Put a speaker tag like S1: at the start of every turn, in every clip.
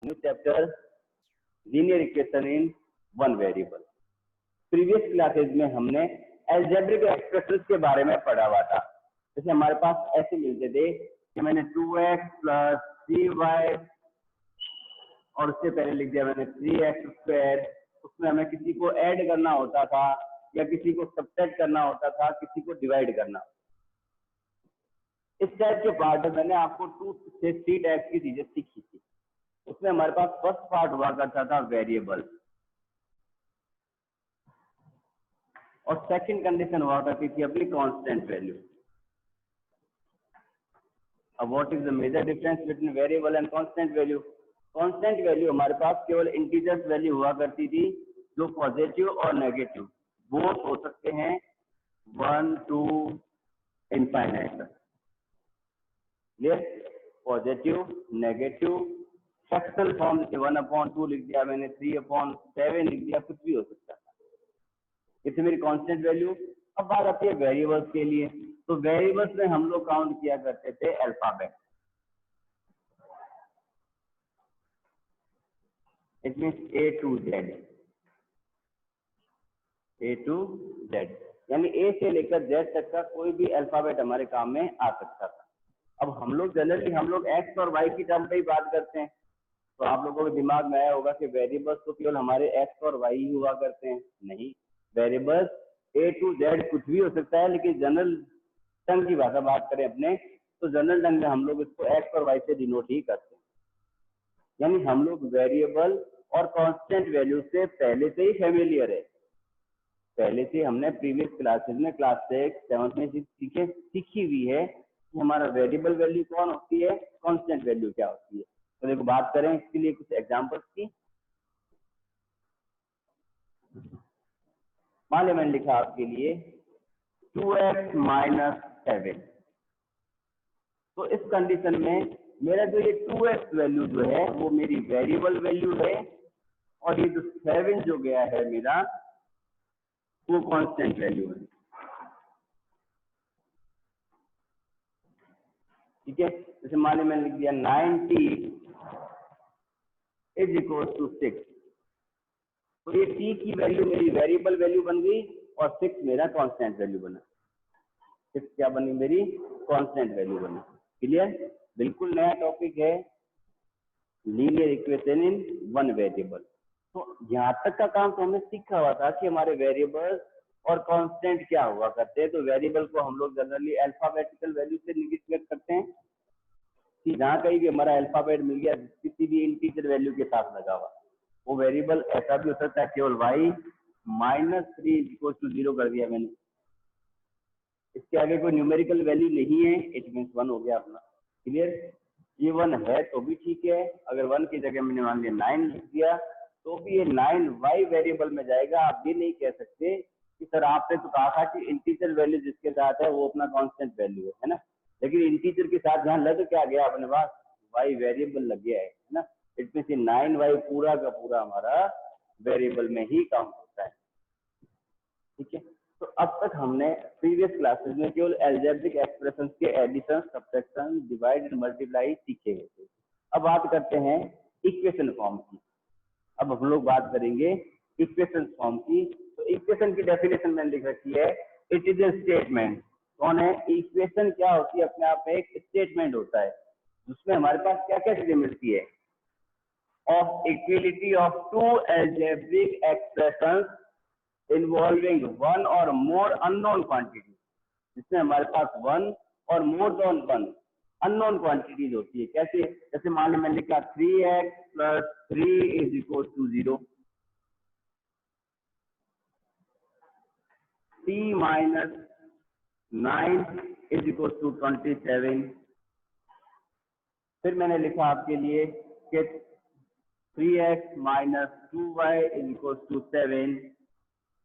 S1: New chapter linear equation in one variable. Previous classes में हमने algebraic expressions के बारे में पढ़ा हुआ था। जैसे हमारे पास ऐसे मिलते थे कि मैंने 2x + 3y और उससे पहले लिख दिया मैंने 3x²। उसमें हमें किसी को ऐड करना होता था या किसी को सब्ट्रैक्ट करना होता था, किसी को डिवाइड करना। इस टाइप के पार्ट मैंने आपको 2 से 3 टाइप की चीजें सीखी थी। उसमें हमारे पास फर्स्ट पार्ट हुआ करता था वेरिएबल, और सेकंड कंडीशन हुआ करती थी अपनी कांस्टेंट वैल्यू। अब what is the major difference between variable and constant value? Constant value हमारे पास केवल इंटीजर्स वैल्यू हुआ करती थी, जो पॉजिटिव और नेगेटिव बोथ हो सकते हैं, 1 2 इनफाइनाइट तक। पॉजिटिव नेगेटिव फ्रैक्शनल फॉर्म से 1/2 लिख दिया मैंने, 3/7 लिख दिया, कुछ भी हो सकता है। इतनी मेरी कांस्टेंट वैल्यू। अब बात आती है वेरिएबल्स के लिए। तो वेरिएबल्स में हम लोग काउंट किया करते थे alphabet. It means A to Z, यानी A से लेकर Z तक का कोई भी अल्फाबेट हमारे काम में आ सकता था। अब हम लोग जनरली X और Y की टर्म पे ही बात करते हैं, तो आप लोगों के दिमाग में आया होगा कि वेरिएबल्स तो केवल हमारे X और Y ही हुआ करते हैं। नहीं, वेरिएबल्स A to Z कुछ भी हो सकता है, लेकिन जनरल टंग की भाषा बात करें अपने, तो जनरल टंग में हम लोग इसको X और Y से डिनोट ही करते हैं। यानी हम लोग वेरिएबल और कांस्टेंट वैल्यू से पहले से ही फेमिलियर है। पहले से हमने प्रीवियस क्लासेस में क्लास 6 7 में सीखी हुई है कि हमारा वेरिएबल वैल्यू कौन होती है, कांस्टेंट वैल्यू क्या होती है। तो देखो बात करें इसके लिए कुछ एग्जांपल्स की। मान लीजिए मैंने लिखा आपके लिए 2x - 7। तो इस कंडीशन में मेरा जो ये 2x वैल्यू जो है वो मेरी वेरिएबल वैल्यू है, और ये जो 7 जो गया है मेरा वो कांस्टेंट वैल्यू है। ठीक है, जैसे मान लीजिए मैंने लिख दिया 90 = 6। तो ये t की वैल्यू मेरी वेरिएबल वैल्यू बन गई और 6 मेरा कांस्टेंट वैल्यू बना। 6 क्या बनी? मेरी कांस्टेंट वैल्यू बनी। क्लियर? बिल्कुल नया टॉपिक है, linear equation in one variable. तो यहाँ तक का काम तो हमने सीखा हुआ था कि हमारे वेरिएबल और कांस्टेंट क्या हुआ करते हैं। तो वेरिएबल को हम लोग जनरली अल्फाबेटिकल वैल्यू से निगेट करते हैं कि जहाँ कहीं भी हमारा अल्फाबेट मिल गया किसी भी इंटीजर वैल्यू के साथ लगा हुआ, वो वेरिएबल ऐसा भी हो सकता है केवल y -3 = 0 कर दिया मैंने, इसके आगे कोई न्यूमेरिकल वैल्यू नहीं है, इट मीन्स 1 हो गया अपना। क्लियर? ये 1 है तो भी ठीक है। अगर 1 की जगह मैंने मान लिया 9 लिख दिया तो भी ये 9y वेरिएबल में जाएगा। आप ये नहीं कह सकते कि सर आपने तो कहा था कि इंटीजर वैल्यू जिसके साथ है वो अपना कांस्टेंट वैल्यू है ना, लेकिन इंटीजर के साथ जहाँ लग क्या गया अपने पास, y वेरिएबल लग गया है ना। इट मीन्स 9y पूरा का पूरा हमारा वेरिएबल में ही काउंट होता है। ठीक है, तो अब तक हमने प्रीवियस क्लासेस में केवल अलजेब्रिक एक्सप्रेशंस के addition, subtraction, divide and multiply सीखे हुए थे। अब बात करते हैं इक्वेशन फॉर्म की। अब हम लोग बात करेंगे इक्वेशन फॉर्म की। तो इक्वेशन की डेफिनेशन मैंने लिख रखी है, इट इज ए स्टेटमेंट। कौन है? इक्वेशन क्या होती है? अपने आप में एक स्टेटमेंट होता है जिसमें हमारे पास क्या क्या चीजें मिलती है, of equality of 2 algebraic expressions involving 1 or more unknown quantity, जिसमें हमारे पास 1 और more than 1 अननोन क्वांटिटीज होती है। कैसे? जैसे मान लो मैंने लिखा 3x + 3 = 0, t - 9 = 27। फिर मैंने लिखा आपके लिए कि 3x - 2y = 7।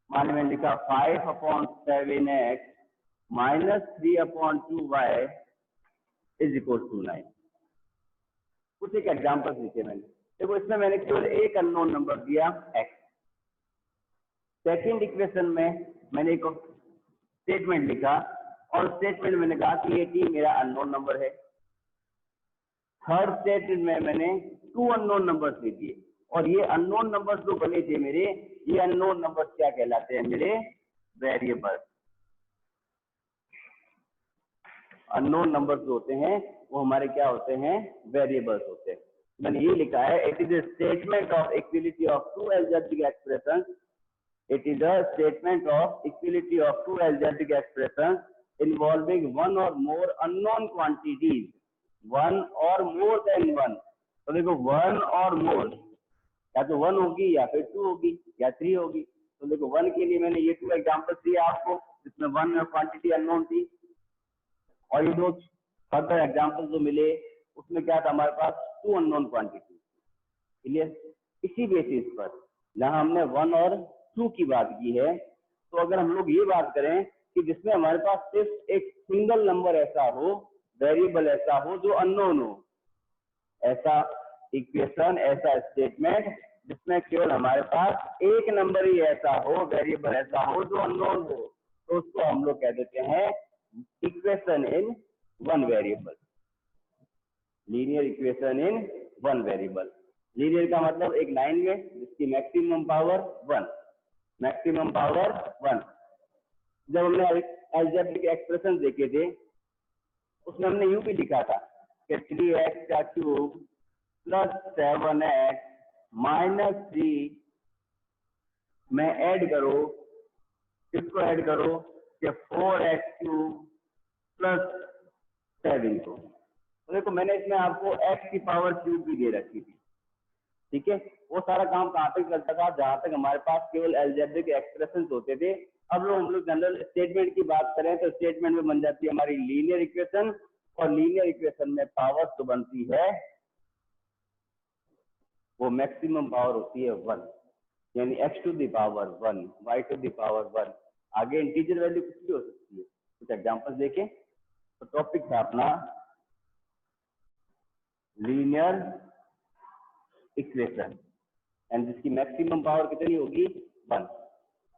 S1: मान लो मैंने लिखा 5/7x - 3/2y = 9। कुछ एक एग्जांपल्स लिखे मैंने। देखो इसमें मैंने केवल एक अननोन नंबर दिया x। सेकंड इक्वेशन में मैंने एक स्टेटमेंट लिखा और स्टेटमेंट मैंने कहा कि ये t मेरा अननोन नंबर है। थर्ड स्टेटमेंट में मैंने 2 अननोन नंबर्स लीजिए, और ये अननोन नंबर्स जो बने थे मेरे, ये अननोन नंबर्स क्या कहलाते हैं मेरे? वेरिएबल। अननोन नंबर्स जो होते हैं वो हमारे क्या होते हैं? वेरिएबल्स होते हैं। मैंने ये लिखा है, it is a statement of equality of two algebraic expressions, it is a statement of equality of two algebraic expressions involving one or more unknown quantities, one or more than one। तो देखो one और मोर, या तो one होगी या फिर to होगी या थ्री होगी। तो देखो वन के लिए मैंने ये 2 एग्जांपल्स दिए आपको, जिसमें वन क्वांटिटी अननोन थी, और ये दो फर्दर एग्जांपल्स जो मिले उसमें क्या था? हमारे पास 2 अननोन क्वांटिटी। क्लियर? इसी बेसिस पर जहां हमने वन और टू की बात की है, तो अगर हम लोग ये बात करें कि जिसमें हमारे पास सिर्फ एक सिंगल नंबर ऐसा हो, वेरिएबल ऐसा हो जो अननोन हो, ऐसा इक्वेशन, ऐसा स्टेटमेंट जिसमें केवल हमारे पास एक नंबर ही ऐसा हो, वेरिएबल ऐसा हो जो अननोन हो, तो उसको हम लोग कह देते हैं equation in one variable, linear equation in one variable. Linear का मतलब एक लाइन में जिसकी मैक्सिमम पावर 1, मैक्सिमम पावर 1। जब हमने अलजेब्रिक एक्सप्रेशन देखे थे उसमें हमने यूं भी लिखा था कि 3x का क्यूब प्लस 7x माइनस 3 में ऐड करो, किसको ऐड करो? कि 4x क्यूब प्लस 7 को। तो देखो मैंने इसमें आपको x की पावर क्यूब भी दे रखी थी, ठीक है? वो सारा काम कहाँ तक चलता था? जहां तक हमारे पास केवल अलजेब्रिक एक्सप्रेशंस होते थे। अब हम लोग जनरल स्टेटमेंट की बात करें तो स्टेटमेंट में बन जाती है हमारी लीनियर इक्वेशन, और लीनियर इक्वेशन में पावर तो बनती है, वो मैक्सिमम पावर होती है 1, यानी x to the power 1, y to the power 1। आगे इंटीजर वैल्यू कुछ भी हो सकती है। कुछ एग्जांपल देखें तो टॉपिक था अपना लीनियर इक्वेशन, एंड जिसकी मैक्सिमम पावर कितनी होगी? 1।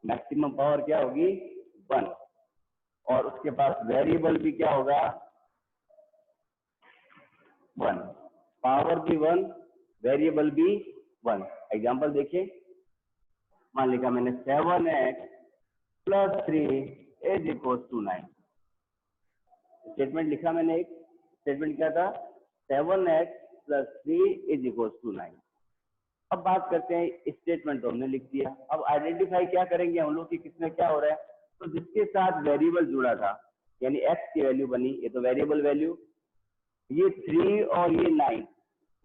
S1: मैक्सिमम पावर क्या होगी? 1, और उसके पास वेरिएबल भी क्या होगा? 1, पावर भी 1, वेरिएबल भी 1। एग्जांपल देखिए, मान लिखा मैंने 7x plus 3 is equal to 9। Statement लिखा मैंने, एक स्टेटमेंट क्या था? 7x plus 3 is equal to 9। अब बात करते हैं, स्टेटमेंट तो हमने लिख दिया, अब आइडेंटिफाई क्या करेंगे हम लोग कि किसमें क्या हो रहा है? तो जिसके साथ वेरिएबल जुड़ा था, यानी x की वैल्यू बनी, ये तो वेरिएबल वैल्यू, ये 3 और ये 9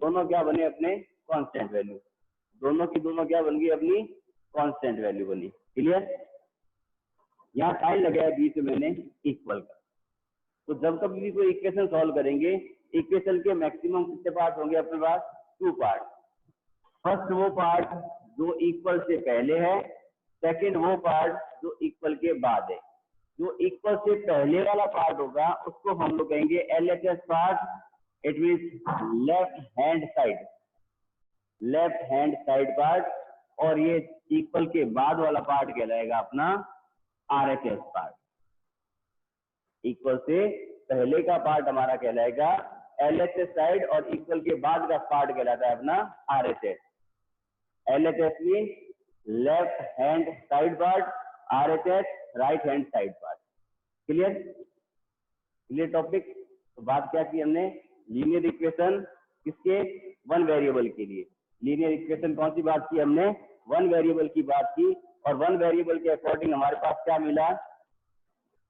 S1: दोनों क्या बने? अपने कांस्टेंट वैल्यू। दोनों की दोनों क्या बन गई? अपनी कांस्टेंट वैल्यू बनी। क्लियर? यहाँ साइन लगाया बीच में मैंने इक्वल का। तो जब कभी भी कोई इक्वेशन सॉल्व करेंगे, इक्वेशन के मैक्सिमम कितने पार्ट होंगे अपने पास? 2 पार्ट। फर्स्ट वो पार्ट जो इक्वल से पहले है, सेकंड वो पार्ट जो इक्वल के बाद है। जो इक्वल से पहले वाला पार्ट होगा उसको हम लोग कहेंगे LHS part, it means left hand side, left hand side part, और ये इक्वल के बाद वाला पार्ट कहलाएगा अपना RHS पार्ट। इक्वल से पहले का पार्ट हमारा कहलाएगा LHS साइड, और इक्वल के बाद का पार्ट कहलाता है अपना RHS। LHS means left hand side part, RHS right hand side part. Clear? Clear topic? तो बात क्या की हमने? लीनियर इक्वेशन किसके? वन वेरिएबल के लिए। लीनियर इक्वेशन कौन सी बात की हमने? वन वेरिएबल की बात की, और वन वेरिएबल के अकॉर्डिंग हमारे पास क्या मिला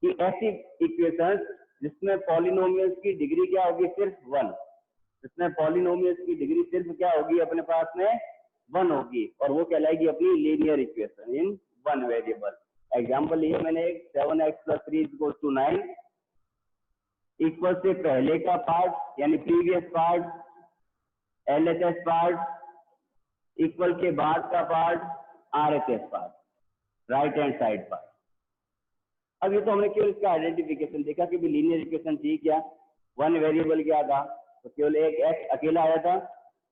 S1: कि ऐसी इक्वेशन जिसमें पॉलिनोमियल्स की डिग्री क्या होगी? सिर्फ 1। जिसमें पॉलिनोमियल्स की डिग्री सिर्फ क्या होगी अपने पास में? 1 होगी, और वो कहलाएगी अपनी linear equation in one variable. Example लिया मैंने एक 7x plus 3 equal to 9। Equal से पहले का पार्ट यानी previous part LHS part, equal के बाद का part RHS part, right hand side part. अब ये तो हमने केवल इसका आइडेंटिफिकेशन देखा कि लीनियर इक्वेशन थी क्या? वन वेरिएबल क्या था? तो केवल एक x अकेला आया था,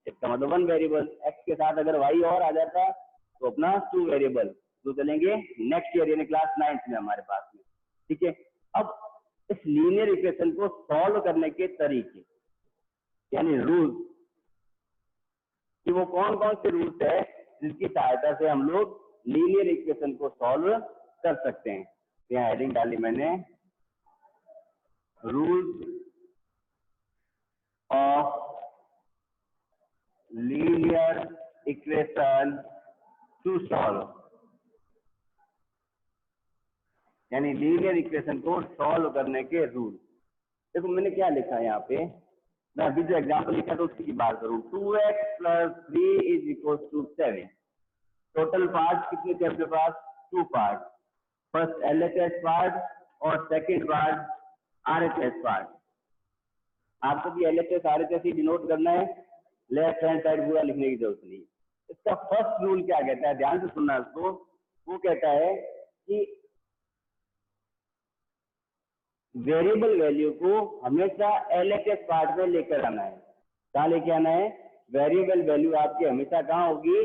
S1: इसका मतलब वन वेरिएबल। x के साथ अगर y और आ जाता तो अपना 2 वेरिएबल जो चलेंगे नेक्स्ट ईयर यानी क्लास 9th में हमारे पास में। ठीक है? अब इस लीनियर इक्वेशन को सॉल्व करने के तरीके यानी रूल्स कि वो कौन कौन से रूल्स है जिसकी सहायता से हम लोग लीनियर इक्वेशन को सॉल्व कर सकते हैं। यहाँ हेडिंग डाली मैंने, rules of linear equation two solve, यानी लीनियर इक्वेशन को सॉल्व करने के रूल। देखो मैंने क्या लिखा है यहाँ पे, मैं अभी जो एग्जाम्पल लिखा था उसकी बात करूँ। 2x + 3 = 7। टोटल पार्ट कितने थे अपने पास? 2 पार्ट, फर्स्ट LHS पार्ट और सेकेंड पार्ट RHS पार्ट। आपको भी LHS RHS ही डिनोट करना है, लेफ्ट हैंड साइड पूरा लिखने की जरूरत नहीं। इसका फर्स्ट रूल क्या कहता है, ध्यान से सुनना इसको। वो कहता है कि वेरिएबल वैल्यू को हमेशा LHS पार्ट में लेकर आना है। कहाँ लेके आना है? वेरिएबल वैल्यू आपकी हमेशा कहाँ होगी?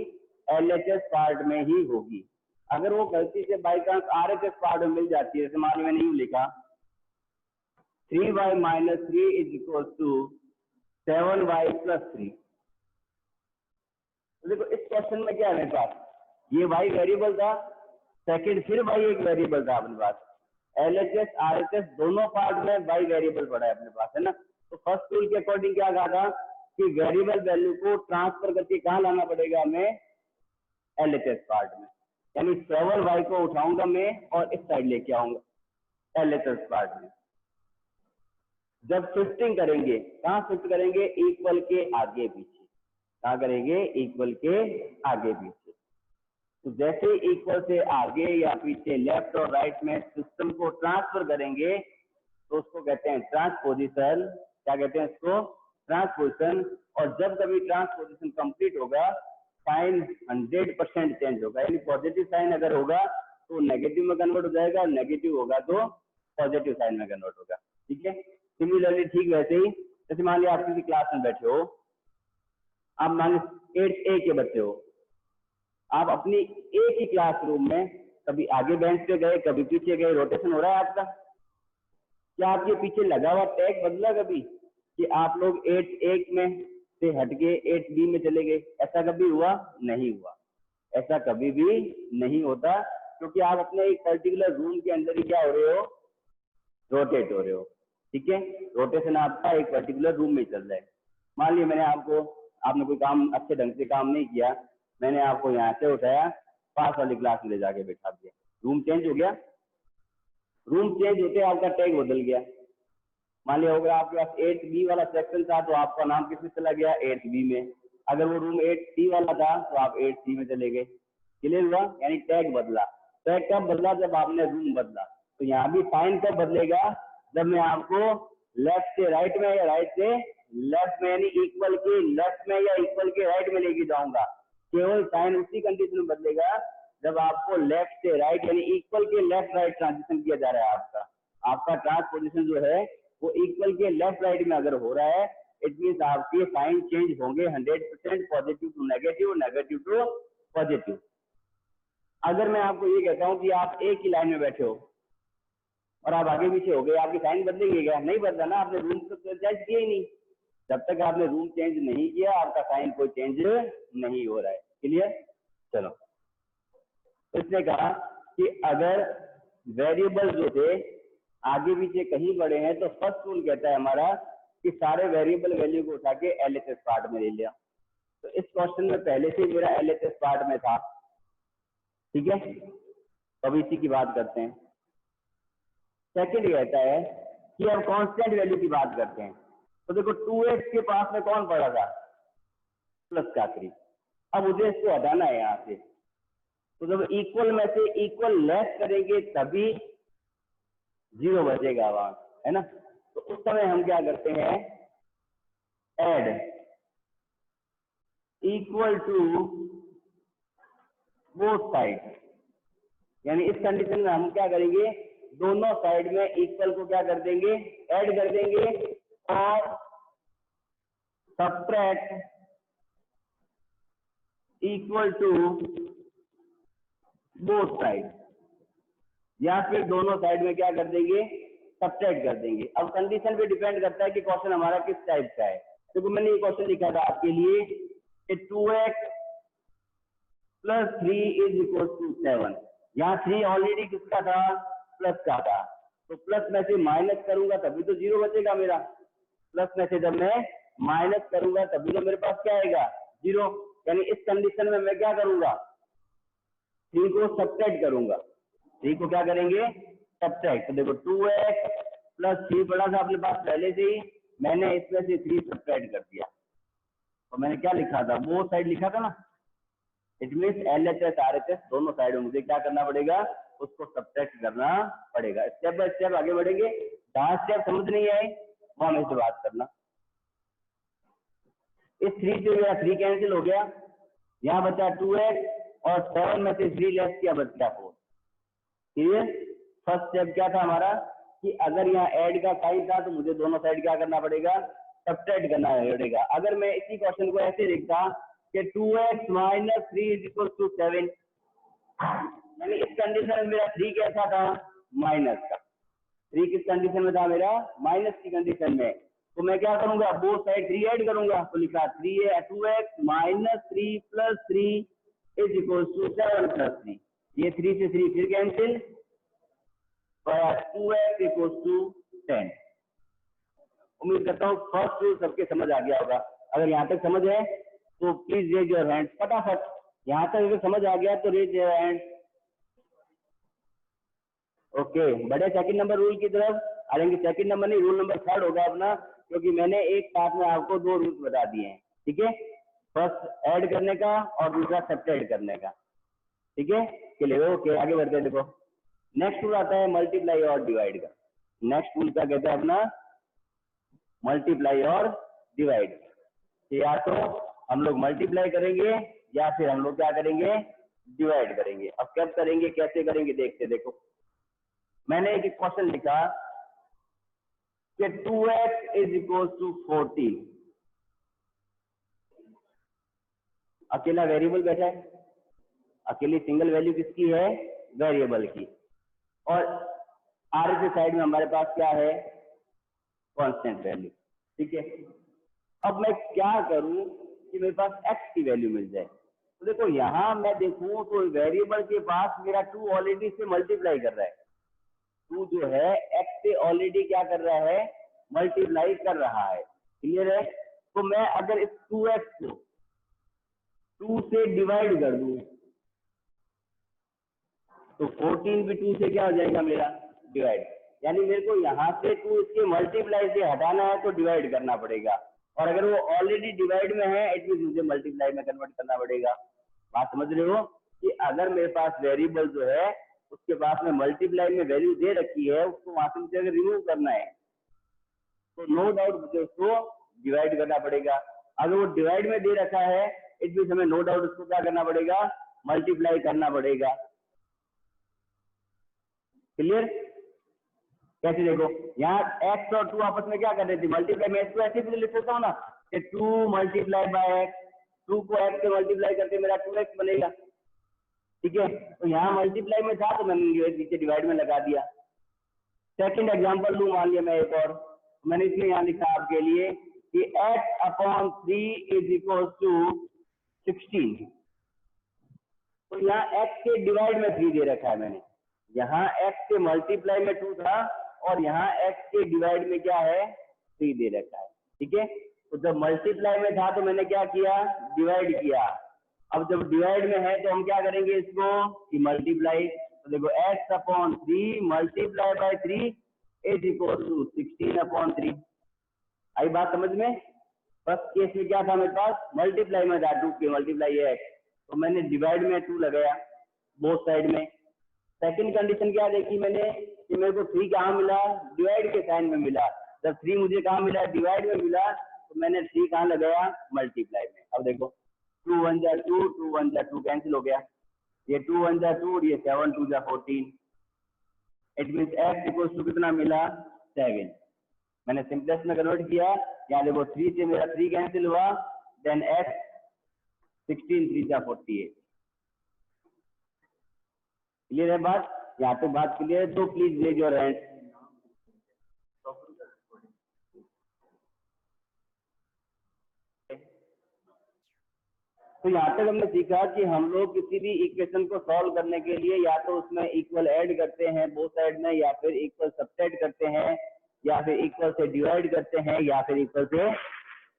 S1: LHS पार्ट में ही होगी। अगर वो गलती से बाई चांस RHS पार्ट में मिल जाती है, जैसे मान लो मैंने यूं लिखा 3y - 3 = 7y + 3। तो देखो इस क्वेश्चन में क्या है मेरे पास, ये y वेरिएबल था, सेकंड फिर y एक वेरिएबल था अपने पास। LHS RHS दोनों पार्ट में y वेरिएबल पड़ा है अपने पास, है ना। तो फर्स्ट रूल के अकॉर्डिंग क्या कहा था कि वेरिएबल वैल्यू को ट्रांसफर करके कहाँ लाना पड़ेगा हमें? LHS पार्ट में। यानी 7y को उठाऊंगा मैं और इस साइड लेके आऊंगा LHS पार्ट में। जब शिफ्टिंग करेंगे, कहाँ शिफ्ट करेंगे? इक्वल के आगे पीछे। कहाँ करेंगे? इक्वल के आगे पीछे। तो जैसे इक्वल से आगे या पीछे, लेफ्ट और राइट में सिस्टम को ट्रांसफर करेंगे तो उसको कहते हैं ट्रांसपोजिशन। क्या कहते हैं इसको? ट्रांसपोजिशन। और जब कभी ट्रांसपोजिशन कंप्लीट होगा, साइन 100% चेंज होगा। यानी पॉजिटिव साइन अगर होगा तो नेगेटिव में कन्वर्ट हो जाएगा, नेगेटिव होगा तो पॉजिटिव साइन में कन्वर्ट होगा। ठीक है। सिमिलरली ठीक वैसे ही, जैसे मान लिया आप किसी क्लास में बैठे हो, आप मान लीजिए 8th A के बच्चे हो, आप अपनी एक ही क्लासरूम में कभी आगे बेंच पे गए, कभी पीछे गए, रोटेशन हो रहा है आपका। क्या आपके पीछे लगा हुआ टैग बदला कभी कि आप लोग 8th A में से हटके 8th B में चले गए? ऐसा कभी हुआ? नहीं हुआ। ऐसा कभी भी नहीं होता, क्योंकि आप अपने एक पर्टिकुलर रूम के अंदर ही क्या हो रहे हो? रोटेट हो रहे हो। ठीक है। रोटेशन आपका एक पर्टिकुलर रूम में चल रहा है। मान लिया मैंने आपने कोई काम अच्छे ढंग से काम नहीं किया, मैंने आपको यहाँ से उठाया, पास वाली क्लास में ले जाके बैठा दिया, रूम चेंज हो गया। रूम चेंज होते आपका टैग बदल गया। मान लिया अगर आपके पास 8th B वाला सेक्शन था तो आपका नाम किसमें चला गया? 8th B में। अगर वो रूम 8th C वाला था तो आप 8th C में चले गए। क्लियर हुआ? यानी टैग बदला। टैग कब बदला? जब आपने रूम बदला। तो यहाँ भी साइन कब बदलेगा? जब मैं आपको लेफ्ट से राइट में या राइट से लेफ्ट में, यानी इक्वल के लेफ्ट में या इक्वल के राइट में लेके जाऊंगा। केवल साइन उसी कंडीशन में बदलेगा जब आपको लेफ्ट से राइट यानी इक्वल के लेफ्ट राइट ट्रांजिशन किया जा रहा है। आपका ट्रांसपोजिशन जो है वो इक्वल के लेफ्ट राइट में अगर हो रहा है, इट मीन्स आपके साइन चेंज होंगे 100% positive to negative, negative to positive. अगर मैं आपको ये कहता हूँ कि आप एक ही लाइन में बैठे हो और आप आगे पीछे हो गए, आपकी साइन बदलेंगे क्या? नहीं बदला ना, आपने रूम तो चेंज किया ही नहीं। जब तक आपने रूम चेंज नहीं किया आपका साइन कोई चेंज नहीं हो रहा है। क्लियर? चलो, इसने कहा कि अगर वेरिएबल जो थे आगे पीछे कहीं बढ़े हैं तो फर्स्ट रूल कहता है हमारा कि सारे वेरिएबल वैल्यू को उठा के LHS पार्ट में ले लिया। तो इस क्वेश्चन में पहले से मेरा LHS पार्ट में था। ठीक है, तो अब इसी की बात करते हैं। सेकंड कहता है कि अब कांस्टेंट वैल्यू की बात करते हैं। तो देखो 2x के पास में कौन पड़ा था? प्लस का 3। अब मुझे इसको हटाना है यहाँ से। तो जब इक्वल में से इक्वल लेस करेंगे तभी 0 बचेगा वहां, है ना। तो उस समय हम क्या करते हैं? Add equal to both side, यानी इस कंडीशन में हम क्या करेंगे? दोनों साइड में इक्वल को क्या कर देंगे? ऐड कर देंगे और subtract equal to both side, या फिर दोनों साइड में क्या कर देंगे? सब्ट्रैक्ट कर देंगे। अब कंडीशन पे डिपेंड करता है कि क्वेश्चन हमारा किस टाइप का है। क्योंकि मैंने ये क्वेश्चन लिखा था आपके लिए कि 2x plus 3 is equal to 7। यहाँ 3 ऑलरेडी किसका था, प्लस का था, तो प्लस में से माइनस करूंगा तभी तो जीरो बचेगा मेरा। प्लस में से जब मैं माइनस करूंगा तभी तो मेरे पास क्या आएगा, जीरो। यानी इस कंडीशन में मैं क्या करूंगा, 3 को सब्ट्रैक्ट करूंगा। 3 को क्या करेंगे, सब्ट्रैक्ट। तो देखो 2x प्लस 3 पड़ा था अपने पास पहले से ही, मैंने इसमें से 3 सब्ट्रैक्ट कर दिया। तो मैंने क्या लिखा था, वो साइड लिखा था ना, इट मीन्स LHS RHS दोनों साइड में मुझे क्या करना पड़ेगा, उसको सब्ट्रैक्ट करना पड़ेगा। स्टेप बाय स्टेप आगे बढ़ेंगे, जहां स्टेप समझ नहीं आए वहां मेरे से बात करना। इस 3 से मेरा 3 कैंसिल हो गया, यहाँ बचा 2x और 7 में से 3 लेस किया, बच गया 4। क्लियर। फर्स्ट स्टेप क्या था हमारा कि अगर यहाँ ऐड का साइन था तो मुझे दोनों साइड क्या करना पड़ेगा, सब्ट्रैक्ट करना पड़ेगा। अगर मैं इसी क्वेश्चन को ऐसे लिखता कि 2x minus 3 is equal to 7, यानी इस कंडीशन में मेरा 3 कैसा था, माइनस का। 3 किस कंडीशन में था मेरा, माइनस की कंडीशन में। तो मैं क्या करूंगा, बोथ साइड 3 ऐड करूंगा, तो लिखा 2x minus 3 plus 3 is equal to 7 plus 3। ये 3 से 3 फिर कैंसिल, 2x इक्वल टू 10। उम्मीद करता हूँ फर्स्ट रूल सबके समझ आ गया होगा। अगर यहाँ तक समझ है तो प्लीज रेज योर हैंड फटाफट। यहाँ तक अगर समझ आ गया तो रेज योर हैंड। ओके, बड़े सेकंड नंबर रूल की तरफ आ जाएंगे। सेकंड नंबर नहीं, रूल नंबर 3 होगा अपना, क्योंकि मैंने एक साथ में आपको 2 रूल्स बता दिए हैं। ठीक है, फर्स्ट ऐड करने का और दूसरा सब्ट्रैक्ट करने का। ठीक है, चलिए ओके आगे बढ़ते हैं। देखो नेक्स्ट रूल आता है मल्टीप्लाई और डिवाइड का। नेक्स्ट रूल क्या कहते हैं अपना, मल्टीप्लाई और डिवाइड। या तो हम लोग मल्टीप्लाई करेंगे या फिर हम लोग क्या करेंगे, डिवाइड करेंगे। अब कब करेंगे, कैसे करेंगे, देखते। देखो मैंने एक क्वेश्चन लिखा कि 2x इज इक्वल टू 14। अकेला वेरिएबल बैठा है, अकेली सिंगल वैल्यू किसकी है, वेरिएबल की। और आर के साइड में हमारे पास क्या है, कांस्टेंट वैल्यू। ठीक है, अब मैं क्या करूं कि मेरे पास x की वैल्यू मिल जाए। तो देखो यहां मैं देखूं तो वेरिएबल के पास मेरा 2 ऑलरेडी से मल्टीप्लाई कर रहा है। 2 जो है x से ऑलरेडी क्या कर रहा है, मल्टीप्लाई कर रहा है। क्लियर है। तो मैं अगर इस 2x को 2 से डिवाइड कर दूं तो 14 भी 2 से क्या हो जाएगा मेरा, डिवाइड। यानी मेरे को यहाँ से 2 इसके मल्टीप्लाई से हटाना है तो डिवाइड करना पड़ेगा। और अगर वो ऑलरेडी डिवाइड में है इट मीन मुझे मल्टीप्लाई में कन्वर्ट करना पड़ेगा। बात समझ रहे हो कि अगर मेरे पास वेरिएबल जो है उसके पास में मल्टीप्लाई में वैल्यू दे रखी है, उसको वहां से मुझे अगर रिमूव करना है तो नो डाउट मुझे उसको डिवाइड करना पड़ेगा। अगर वो डिवाइड में दे रखा है इट मीन हमें नो डाउट उसको क्या करना पड़ेगा, मल्टीप्लाई करना पड़ेगा। क्लियर। कैसे, देखो यहाँ x और 2 आपस में क्या कर रहे थे, मल्टीप्लाई। मैं इसको ऐसे भी लिख सकता हूँ ना कि 2 मल्टीप्लाई बाय x, 2 को x से मल्टीप्लाई करके मेरा 2x बनेगा। ठीक है, तो यहाँ मल्टीप्लाई में था तो मैंने नीचे डिवाइड में लगा दिया। सेकंड एग्जांपल लूँ, मान लिया मैं एक और, मैंने इसलिए यहाँ लिखा आपके लिए कि x/3 इज इक्वल टू 16। तो यहाँ x के डिवाइड में 3 दे रखा है मैंने, यहाँ x के मल्टीप्लाई में 2 था और यहाँ x के डिवाइड में क्या है, 3 दे रखा है। ठीक है, तो जब मल्टीप्लाई में था तो मैंने क्या किया, डिवाइड किया। अब जब डिवाइड में है तो हम क्या करेंगे इसको कि मल्टीप्लाई। तो देखो x/3 multiply by 3 is equal to 16/3। आई बात समझ में। फर्स्ट केस में क्या था मेरे पास, मल्टीप्लाई में था, 2 के मल्टीप्लाई है x, तो मैंने डिवाइड में 2 लगाया बोथ साइड में। सेकंड कंडीशन क्या देखी मैंने कि मेरे को 3 कहाँ मिला, डिवाइड के साइन में मिला। जब 3 मुझे कहाँ मिला, डिवाइड में मिला, तो मैंने 3 कहाँ लगाया, मल्टीप्लाई में। अब देखो 2 1 जा 2, 2 1 जा 2 कैंसिल हो गया, ये 2 1 जा 2 और ये 7 2 जा 14। It mean x equal to कितना मिला, 7। मैंने सिंपलेस्ट में कन्वर्ट किया। यहाँ देखो 3 से मेरा 3 कैंसिल हुआ, देन x 16 3 जा 48। क्लियर है बात, यहाँ पे बात क्लियर है तो प्लीज रेज योर हैंड। तो यहाँ तक हमने सीखा कि हम लोग किसी भी इक्वेशन को सॉल्व करने के लिए या तो उसमें इक्वल ऐड करते हैं बोथ साइड में, या फिर इक्वल सब्ट्रैक्ट करते हैं, या फिर इक्वल से डिवाइड करते हैं, या फिर इक्वल से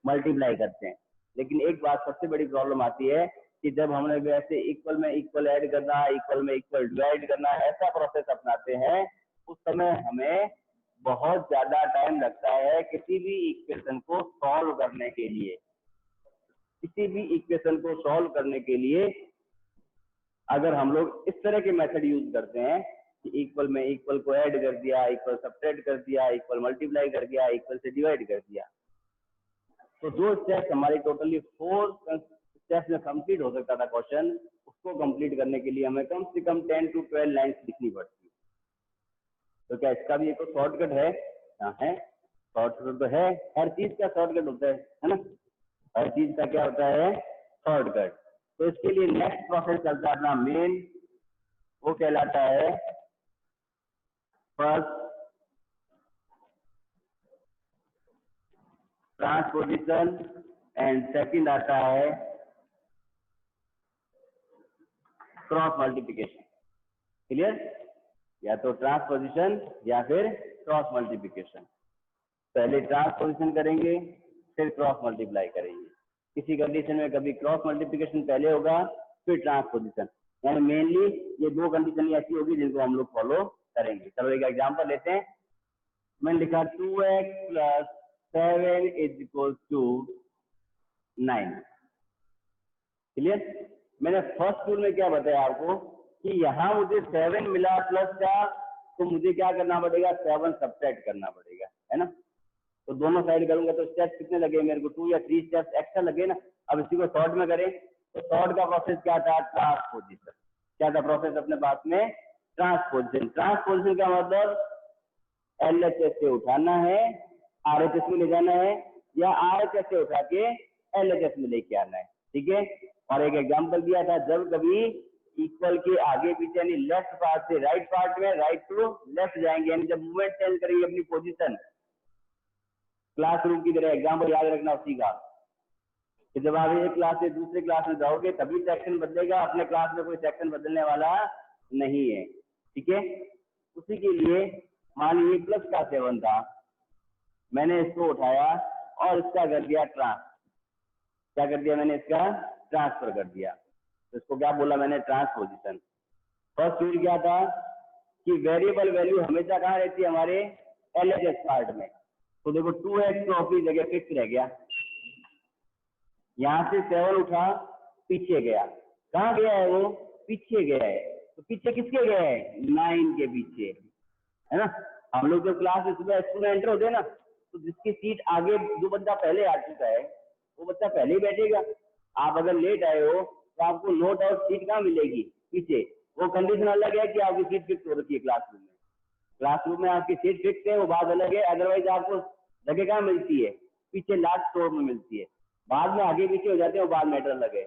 S1: मल्टीप्लाई करते हैं। लेकिन एक बात सबसे बड़ी प्रॉब्लम आती है कि जब हमने वैसे इक्वल में इक्वल ऐड करना, इक्वल में इक्वल डिवाइड करना, ऐसा प्रोसेस अपनाते हैं, उस समय हमें बहुत ज्यादा टाइम लगता है किसी भी इक्वेशन को सॉल्व करने के लिए। किसी भी इक्वेशन को सॉल्व करने के लिए अगर हम लोग इस तरह के मेथड यूज करते हैं कि इक्वल में इक्वल को ऐड कर दिया, इक्वल सब्ट्रैक्ट कर दिया, इक्वल मल्टीप्लाई कर दिया, इक्वल से डिवाइड कर दिया, तो जो स्टेप्स हमारे टोटली 4 स्टेप्स में कंप्लीट हो सकता था क्वेश्चन, उसको कंप्लीट करने के लिए हमें कम से कम 10 to 12 लाइन्स लिखनी पड़ती है। तो क्या इसका भी एक शॉर्टकट है? हाँ है, शॉर्टकट तो है, हर चीज का शॉर्टकट होता है ना, हर चीज का क्या होता है? शॉर्टकट। तो इसके लिए नेक्स्ट प्रोसेस चलता है अपना मेन, वो कहलाता है फर्स्ट ट्रांसपोजिशन एंड सेकंड आता है क्रॉस मल्टीप्लिकेशन। क्लियर? या तो ट्रांसपोजिशन या फिर क्रॉस मल्टीप्लिकेशन। पहले ट्रांसपोजिशन करेंगे, फिर क्रॉस मल्टीप्लाई करेंगे। किसी कंडीशन में कभी क्रॉस मल्टीप्लिकेशन पहले होगा, फिर ट्रांसपोजिशन। यानी मेनली ये 2 कंडीशन ऐसी होगी जिनको हम लोग फॉलो करेंगे। चलो एक एग्जांपल लेते हैं। मैंने लिखा 2x + 7 = 9। क्लियर? मैंने फर्स्ट टूल में क्या बताया आपको कि यहाँ मुझे 7 मिला प्लस का, तो मुझे क्या करना पड़ेगा? 7 सब्ट्रैक्ट करना पड़ेगा, है ना। तो दोनों साइड करूंगा तो स्टेप्स कितने लगे मेरे को? 2 या 3 स्टेप्स एक्स्ट्रा लगे ना। अब इसी को शॉर्ट में करें तो शॉर्ट का प्रोसेस क्या था? ट्रांसपोजिशन। क्या था प्रोसेस अपने पास में? ट्रांसपोजिशन। ट्रांसपोजिशन का मतलब LHS से उठाना है, RHS में ले जाना है, या RHS से उठा के LHS में लेके आना है। ठीक है? और एक एग्जांपल दिया था, जब कभी इक्वल के आगे पीछे यानी लेफ्ट पार्ट से राइट पार्ट में, राइट टू लेफ्ट जाएंगे, यानी जब मूवमेंट चेंज करेंगे अपनी पोजीशन, क्लासरूम की तरह एग्जांपल याद रखना उसी का, कि जब आप एक क्लास से दूसरे क्लास में जाओगे तभी सेक्शन बदलेगा, अपने क्लास में कोई सेक्शन बदलने वाला नहीं है। ठीक है? उसी के लिए मान लीजिए प्लस का 7 था, मैंने इसको उठाया और इसका कर दिया क्या कर दिया मैंने? इसका ट्रांसफर कर दिया। तो इसको क्या बोला मैंने? ट्रांसपोजिशन। फर्स्ट रूल क्या था कि वेरिएबल वैल्यू हमेशा कहाँ रहती है? हमारे LHS पार्ट में। तो देखो 2x तो अपनी जगह फिक्स रह गया, यहाँ से 7 उठा, पीछे गया, कहाँ गया है वो? पीछे गया है। तो पीछे किसके गया है? 9 के पीछे, है ना। हम लोग जब क्लास में सुबह स्कूल में एंटर होते हैं ना, तो जिसकी सीट आगे जो बच्चा पहले आ चुका है वो बच्चा पहले ही बैठेगा। आप अगर लेट आए हो तो आपको नो डाउट सीट कहाँ मिलेगी? पीछे। वो कंडीशन अलग है कि आपकी सीट फिक्स हो रखी है क्लासरूम में। क्लासरूम में आपकी सीट फिक्स है वो बात अलग है, अदरवाइज आपको जगह कहाँ मिलती है? पीछे लास्ट फ्लोर में मिलती है। बाद में आगे पीछे हो जाते हैं वो बाद मैटर अलग है।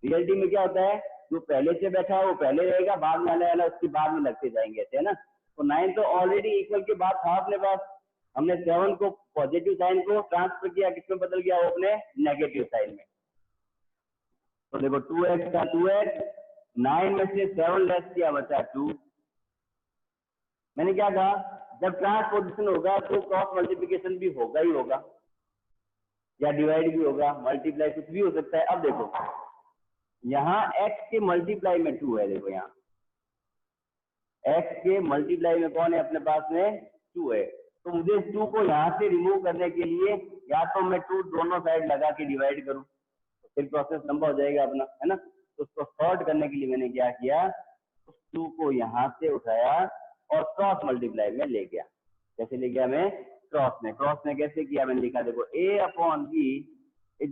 S1: रियलिटी में क्या होता है? जो पहले से बैठा है वो पहले रहेगा, बाद में आने वाला उसके बाद में लगते जाएंगे, ऐसे है ना। तो 9 तो ऑलरेडी इक्वल के बाद था अपने पास, हमने 7 को पॉजिटिव साइन को ट्रांसफर किया, किसमें बदल गया? वो अपने नेगेटिव साइन में। तो देखो 2x का 2x, 9 में से 7 लेस किया, बचा 2। मैंने क्या कहा? जब ट्रांसपोजिशन होगा तो क्रॉस मल्टीप्लिकेशन भी होगा ही होगा, या डिवाइड भी होगा, मल्टीप्लाई कुछ भी हो सकता है। अब देखो यहाँ x के मल्टीप्लाई में 2 है, देखो यहाँ x के मल्टीप्लाई में कौन है अपने पास में? 2 है। तो मुझे 2 को यहाँ से रिमूव करने के लिए या तो मैं 2 दोनों साइड लगा के डिवाइड करूँ, तो फिर प्रोसेस लंबा हो जाएगा अपना, है ना। तो उसको शॉर्ट करने के लिए मैंने क्या किया? उस 2 को यहाँ से उठाया और क्रॉस मल्टीप्लाई में ले गया। कैसे ले गया मैं? क्रॉस में। क्रॉस में कैसे किया? मैंने लिखा देखो A/B =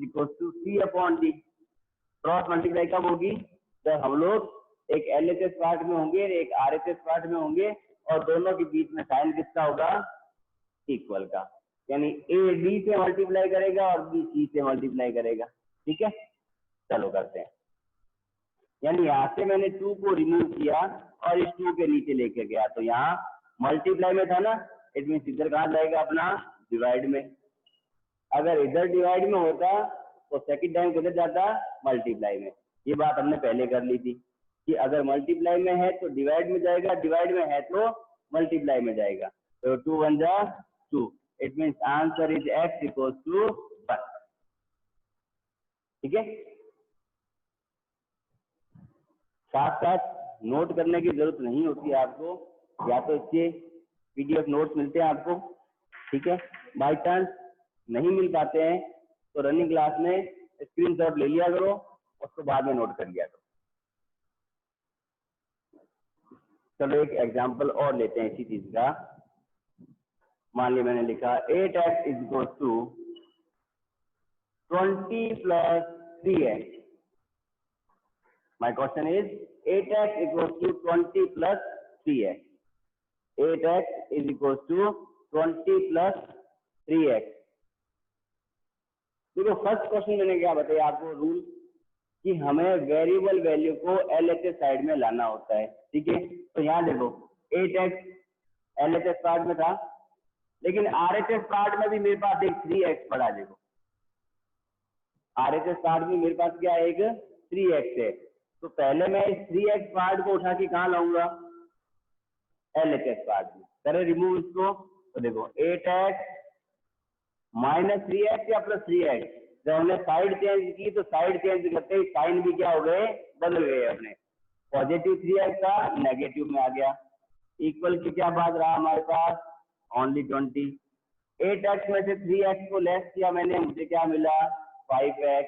S1: C/D। क्रॉस मल्टीप्लाई कब होगी? जब हम लोग एक LHS पार्ट में होंगे, एक RHS पार्ट में होंगे, और दोनों के बीच में साइन किसका होगा? इक्वल का। यानी A B से मल्टीप्लाई करेगा और B C से मल्टीप्लाई करेगा। ठीक है? चलो करते हैं। यानी यहाँ से मैंने 2 को रिमूव किया और इस 2 के नीचे लेके गया, तो यहाँ मल्टीप्लाई में था ना, इट मीन इधर कहाँ जाएगा? अपना डिवाइड में। अगर इधर डिवाइड में होता तो सेकंड टाइम किधर जाता, मल्टीप्लाई में। ये बात हमने पहले कर ली थी कि अगर मल्टीप्लाई में है तो डिवाइड में जाएगा, डिवाइड में है तो मल्टीप्लाई में जाएगा। तो 2 1 जा 2, it means answer is x equal to 1। ठीक है, साथ साथ नोट करने की जरूरत नहीं होती है आपको, या तो इसके पीडीएफ नोट्स मिलते हैं आपको। ठीक है, बाई चांस नहीं मिल पाते हैं तो रनिंग क्लास में स्क्रीनशॉट ले लिया करो, उसको बाद में नोट कर लिया करो। चलो एक एग्जांपल और लेते हैं इसी चीज का। मान लिया मैंने लिखा 8x is equal to 20 plus 3x। My question is 8x equal to 20 plus 3x। 8x is equal to 20 plus 3x। देखो फर्स्ट क्वेश्चन मैंने क्या बताया आपको रूल, कि हमें वेरिएबल वैल्यू को एलएचएस साइड में लाना होता है। ठीक है, तो यहाँ देखो 8x एलएचएस पार्ट में था, लेकिन आरएचएस पार्ट में भी मेरे पास एक 3x पड़ा। देखो आरएचएस पार्ट में मेरे पास क्या है, एक 3x है। तो पहले मैं इस 3x पार्ट को उठा के कहाँ लाऊंगा, एलएचएस पार्ट में। करे रिमूव इसको, तो देखो 8x माइनस 3x या प्लस 3x। जब हमने साइड चेंज की तो साइड चेंज करते ही साइन भी क्या हो गए, बदल गए अपने। पॉजिटिव 3x था नेगेटिव में आ गया, इक्वल की क्या बात रहा हमारे पास, ओनली 20। 8x में से 3x को लेस किया मैंने, मुझे क्या मिला 5x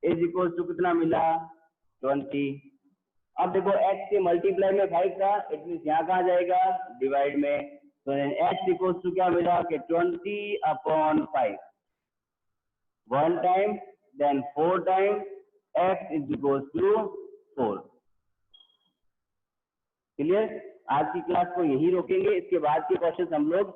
S1: इज इक्वल टू कितना मिला 20। अब देखो x के मल्टीप्लाई में 5 था, इट मीन यहाँ कहाँ जाएगा, डिवाइड में। तो x इक्वल टू क्या मिला कि 20/5, 1 time then 4 time x is equal to 4। Clear, आज की क्लास को यही रोकेंगे, इसके बाद के क्वेश्चन हम लोग